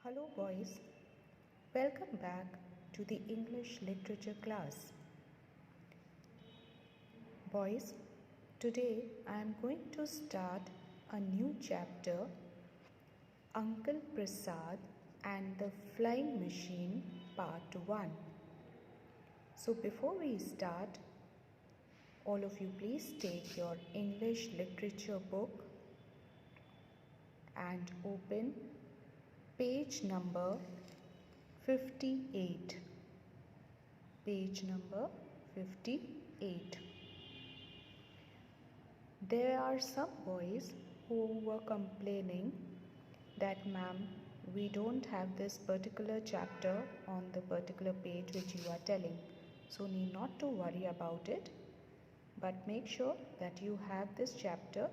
Hello boys, welcome back to the English literature class. Boys, today I am going to start a new chapter, Uncle Prasad and the Flying Machine Part 1. So before we start, all of you please take your English literature book and open page number 58. Page number 58. There are some boys who were complaining that ma'am, we don't have this particular chapter on the particular page which you are telling. So need not to worry about it, but make sure that you have this chapter.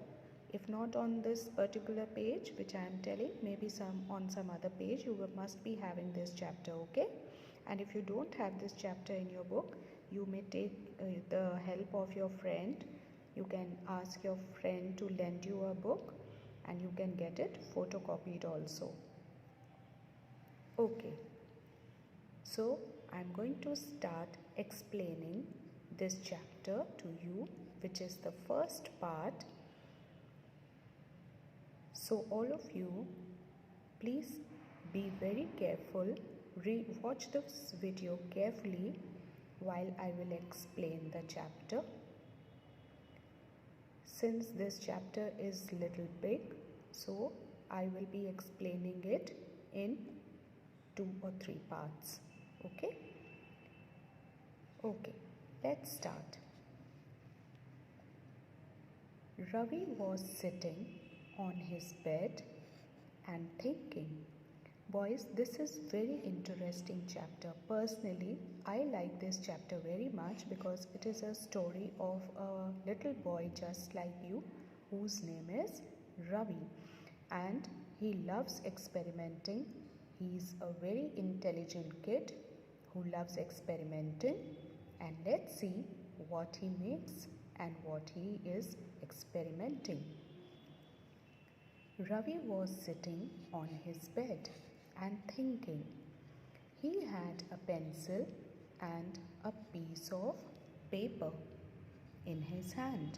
If not on this particular page which I am telling, maybe on some other page you must be having this chapter, okay? And if you don't have this chapter in your book, you may take the help of your friend. You can ask your friend to lend you a book and you can get it photocopied also. Okay, so I'm going to start explaining this chapter to you, which is the first part. So all of you, please be very careful, watch this video carefully while I will explain the chapter. Since this chapter is little big, so I will be explaining it in 2 or 3 parts. Okay? Okay, let's start. Ravi was sitting on his bed and thinking. Boys, this is very interesting chapter. Personally, I like this chapter very much because it is a story of a little boy just like you whose name is Ravi, and he loves experimenting. He's a very intelligent kid who loves experimenting, and let's see what he makes and what he is experimenting. Ravi was sitting on his bed and thinking. He had a pencil and a piece of paper in his hand.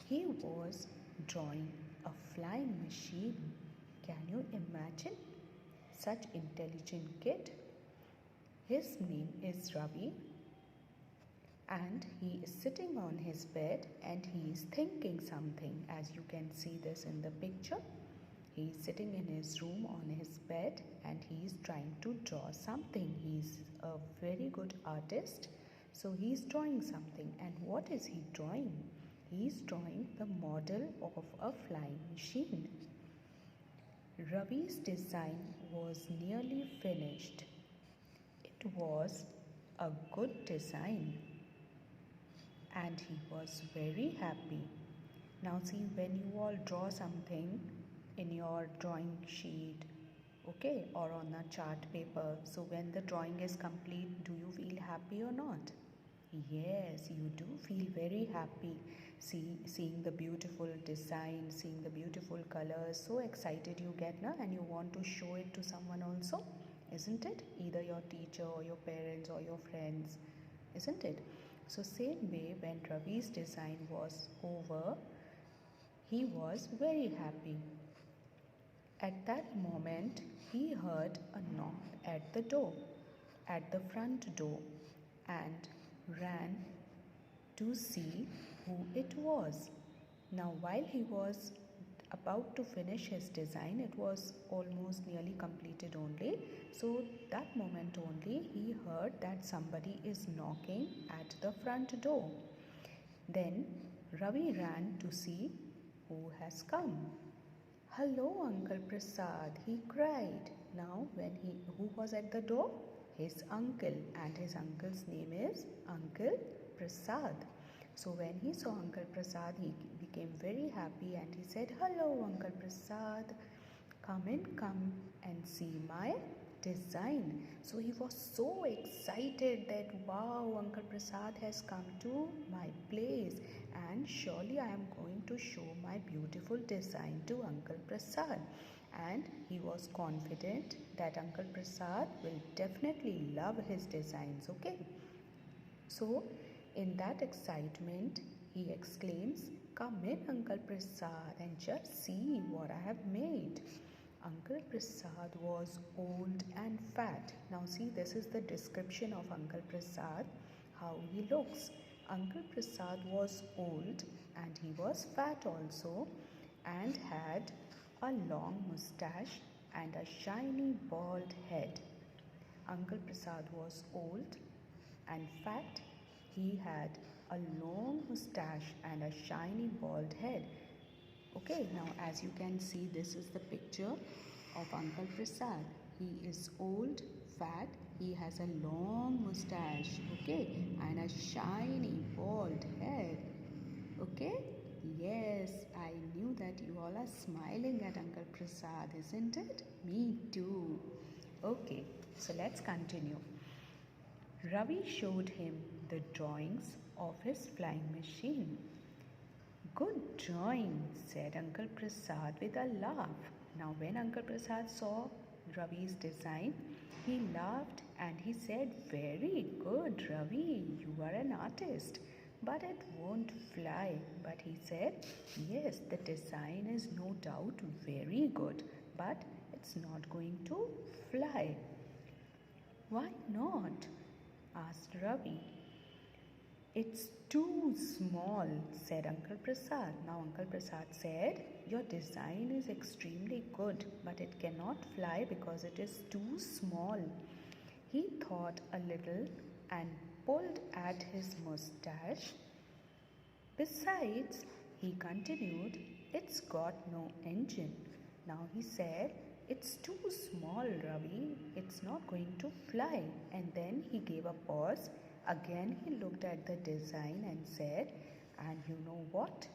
He was drawing a flying machine. Can you imagine? Such intelligent kid. His name is Ravi, and he is sitting on his bed and he is thinking something, as you can see this in the picture. He is sitting in his room on his bed and he is trying to draw something. He is a very good artist, so he is drawing something. And what is he drawing? He is drawing the model of a flying machine. Ravi's design was nearly finished. It was a good design, and he was very happy. Now see, when you all draw something in your drawing sheet, okay, or on a chart paper, so when the drawing is complete, do you feel happy or not? Yes, you do feel very happy seeing the beautiful design, seeing the beautiful colors. So excited you get now, and you want to show it to someone also, isn't it? Either your teacher or your parents or your friends, isn't it? So same way, when Ravi's design was over, he was very happy. At that moment, he heard a knock at the door, at the front door, and ran to see who it was. Now, while he was about to finish his design, it was almost nearly completed only. So that moment only, he heard that somebody is knocking at the front door. Then Ravi ran to see who has come. "Hello, Uncle Prasad," he cried. Now, who was at the door? His uncle, and his uncle's name is Uncle Prasad. So when he saw Uncle Prasad, he became very happy and he said, "Hello, Uncle Prasad, come and see my design." So he was so excited that, wow, Uncle Prasad has come to my place and surely I am going to show my beautiful design to Uncle Prasad. and he was confident that Uncle Prasad will definitely love his designs, okay? So, in that excitement, he exclaims, "Come in, Uncle Prasad, and just see what I have made." Uncle Prasad was old and fat. Now, see, this is the description of Uncle Prasad, how he looks. Uncle Prasad was old and he was fat also, and had a long mustache and a shiny bald head. Uncle Prasad was old and fat. He had a long mustache and a shiny bald head. Okay, now as you can see, this is the picture of Uncle Prasad. He is old, fat, he has a long mustache, okay, and a shiny bald head. Okay? Yes, I knew that you all are smiling at Uncle Prasad, isn't it? Me too. Okay, so let's continue. Ravi showed him the drawings of his flying machine. "Good drawing," said Uncle Prasad with a laugh. Now, when Uncle Prasad saw Ravi's design, he laughed and he said, "Very good, Ravi, you are an artist. But it won't fly." But he said, "Yes, the design is no doubt very good, but it's not going to fly." "Why not?" asked Ravi. "It's too small," said Uncle Prasad. Now, Uncle Prasad said, "Your design is extremely good, but it cannot fly because it is too small." He thought a little and pulled at his mustache. "Besides," he continued, "it's got no engine." Now he said, "It's too small, Ravi. It's not going to fly." And then he gave a pause. Again he looked at the design and said, "And you know what?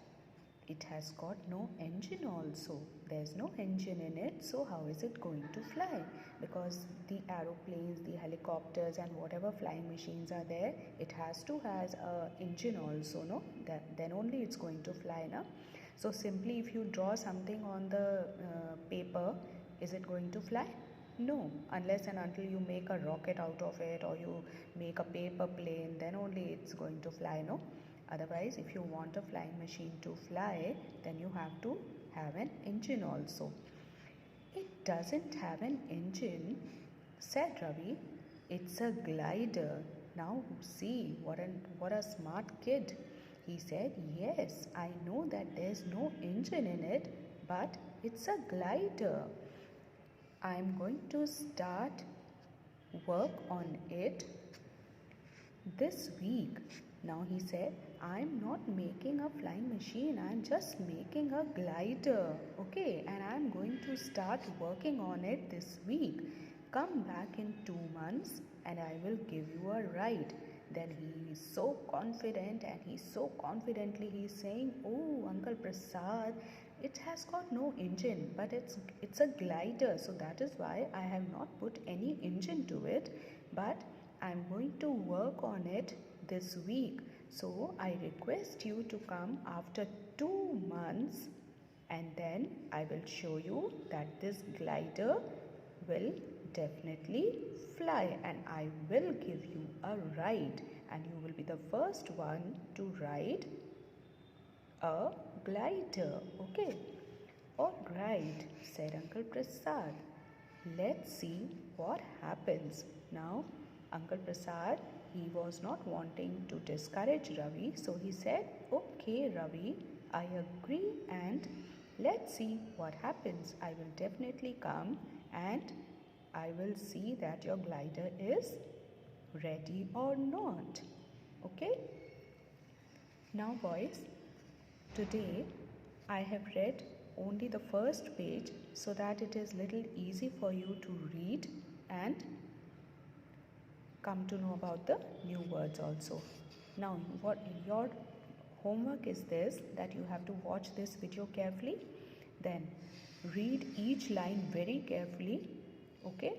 It has got no engine also. There's no engine in it, so how is it going to fly? Because the aeroplanes, the helicopters and whatever flying machines are there, it has to has a engine also, no? Then only it's going to fly, na? So simply if you draw something on the paper, is it going to fly? No, unless and until you make a rocket out of it or you make a paper plane, then only it's going to fly, no? Otherwise, if you want a flying machine to fly, then you have to have an engine also. "It doesn't have an engine," said Ravi. "It's a glider." Now see, what a smart kid. He said, "Yes, I know that there's no engine in it, but it's a glider. I'm going to start work on it this week." Now he said, "I'm not making a flying machine, I'm just making a glider, okay, and I'm going to start working on it this week. Come back in 2 months and I will give you a ride." Then he is so confident and he's so confidently he's saying, "Oh, Uncle Prasad, it has got no engine, but it's a glider, so that is why I have not put any engine to it, but I'm going to work on it this week. So I request you to come after 2 months and then I will show you that this glider will definitely fly and I will give you a ride and you will be the first one to ride a glider, okay?" "Alright," said Uncle Prasad. "Let's see what happens." Now, Uncle Prasad, he was not wanting to discourage Ravi, so he said, "Okay, Ravi, I agree and let's see what happens. I will definitely come and I will see that your glider is ready or not. Okay?" Now, boys, today I have read only the first page so that it is little easy for you to read and come to know about the new words also. Now, what your homework is this, that you have to watch this video carefully, then read each line very carefully, okay?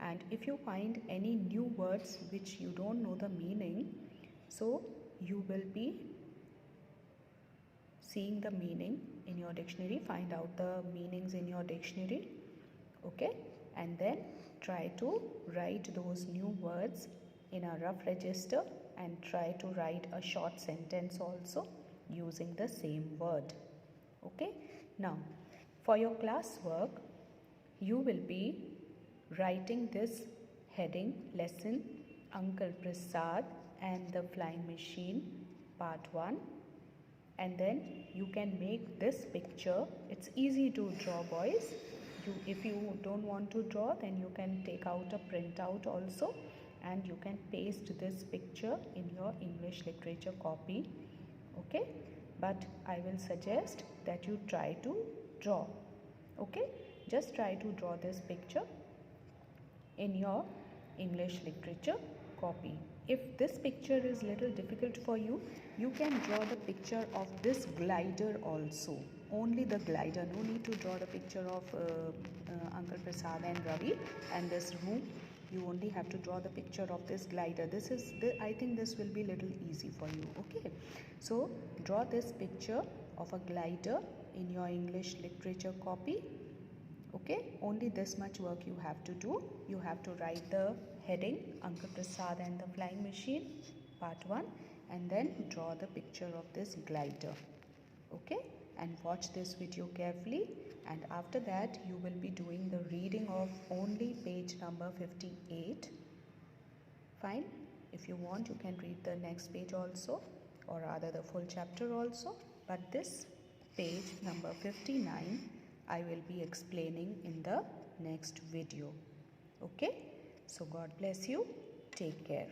And if you find any new words which you don't know the meaning, so you will be seeing the meaning in your dictionary, find out the meanings in your dictionary Okay, and then try to write those new words in a rough register and try to write a short sentence also using the same word. Okay, now for your classwork, you will be writing this heading lesson Uncle Prasad and the Flying Machine part 1, and then you can make this picture. It's easy to draw, boys. If you don't want to draw, then you can take out a printout also and you can paste this picture in your English literature copy. Okay, but I will suggest that you try to draw. Okay, just try to draw this picture in your English literature copy. If this picture is little difficult for you, you can draw the picture of this glider also. Only the glider, no need to draw the picture of Uncle Prasad and Ravi and this room. You only have to draw the picture of this glider. I think this will be little easy for you. Okay, so draw this picture of a glider in your English literature copy. Okay, only this much work you have to do. You have to write the heading Uncle Prasad and the Flying Machine part 1 and then draw the picture of this glider. Okay, and watch this video carefully, and after that you will be doing the reading of only page number 58. Fine, if you want you can read the next page also, or rather the full chapter also, but this page number 59 I will be explaining in the next video. Okay, so God bless you. Take care.